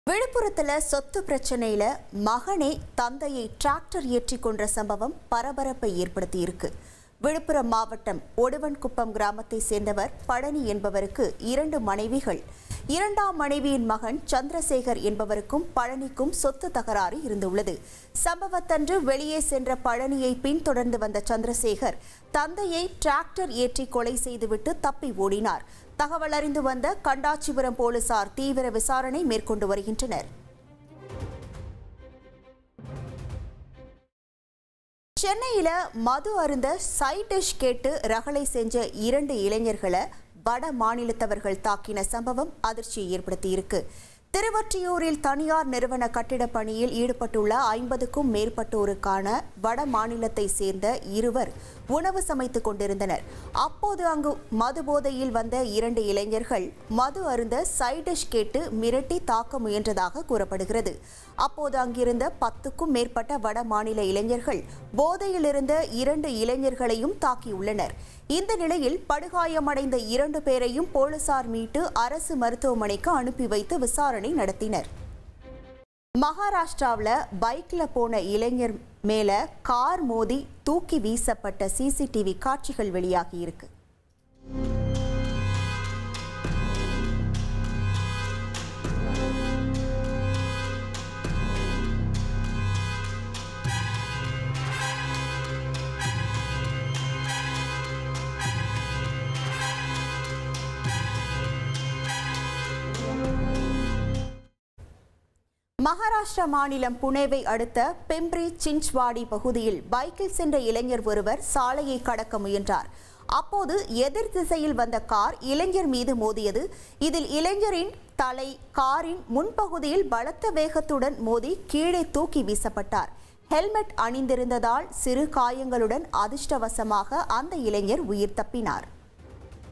விழுப்புரத்துல சொத்து பிரச்சனையில மகனே தந்தையை டிராக்டர் ஏற்றி கொன்ற சம்பவம் பரபரப்பை ஏற்படுத்தி இருக்கு. விழுப்புரம் மாவட்டம் ஒடுவன்குப்பம் கிராமத்தை சேர்ந்தவர் பழனி என்பவருக்கு 2 மனைவிகள். 2ஆம் மனைவியின் மகன் சந்திரசேகர் என்பவருக்கும் பழனிக்கும் சொத்து தகராறு இருந்துள்ளது. சம்பவத்தன்று வெளியே சென்ற பழனியை பின்தொடர்ந்து வந்த சந்திரசேகர் தந்தையை டிராக்டர் ஏற்றி கொலை செய்துவிட்டு தப்பி ஓடினார். தகவல் அறிந்து வந்த கண்டாச்சிபுரம் போலீசார் தீவிர விசாரணை மேற்கொண்டு வருகின்றனர். சென்னையில மது அருந்த சைட் டிஷ் கேட்டு ரகளை செஞ்ச 2 இளைஞர்களை வட மாநிலத்தவர்கள் தாக்கின சம்பவம் அதிர்ச்சியை ஏற்படுத்தியிருக்கு. திருவொற்றியூரில் தனியார் நிறுவன கட்டிடப் பணியில் ஈடுபட்டுள்ள 50க்கும் மேற்பட்டோருக்கான வட மாநிலத்தை சேர்ந்த 2 உணவு சமைத்துக் கொண்டிருந்தனர். அப்போது அங்கு மது போதையில் வந்த 2 இளைஞர்கள் மது அருந்த சைட் டிஷ் கேட்டு மிரட்டி தாக்க முயன்றதாக கூறப்படுகிறது. அப்போது அங்கிருந்த 10க்கும் மேற்பட்ட வட மாநில இளைஞர்கள் போதையில் இருந்த 2 இளைஞர்களையும் தாக்கியுள்ளனர். இந்த நிலையில் படுகாயமடைந்த 2 பேரையும் போலீசார் மீட்டு அரசு மருத்துவமனைக்கு அனுப்பி வைத்து விசாரணை நடத்தினர். மகாராஷ்டிராவில் பைக்ல போன இளைஞர் மேல கார் மோதி தூக்கி வீசப்பட்ட சிசிடிவி காட்சிகள் வெளியாகி இருக்கு. மகாராஷ்டிரா மாநிலம் புனேவை அடுத்த பிம்ப்ரி சின்ச்வாடி பகுதியில் பைக்கில் சென்ற இளைஞர் ஒருவர் சாலையை கடக்க முயன்றார். அப்போது எதிர் திசையில் வந்த கார் இளைஞர் மீது மோதியது. இதில் இளைஞரின் தலை காரின் முன்பகுதியில் பலத்த வேகத்துடன் மோதி கீழே தூக்கி வீசப்பட்டார். ஹெல்மெட் அணிந்திருந்ததால் சிறு காயங்களுடன் அதிர்ஷ்டவசமாக அந்த இளைஞர் உயிர் தப்பினார்.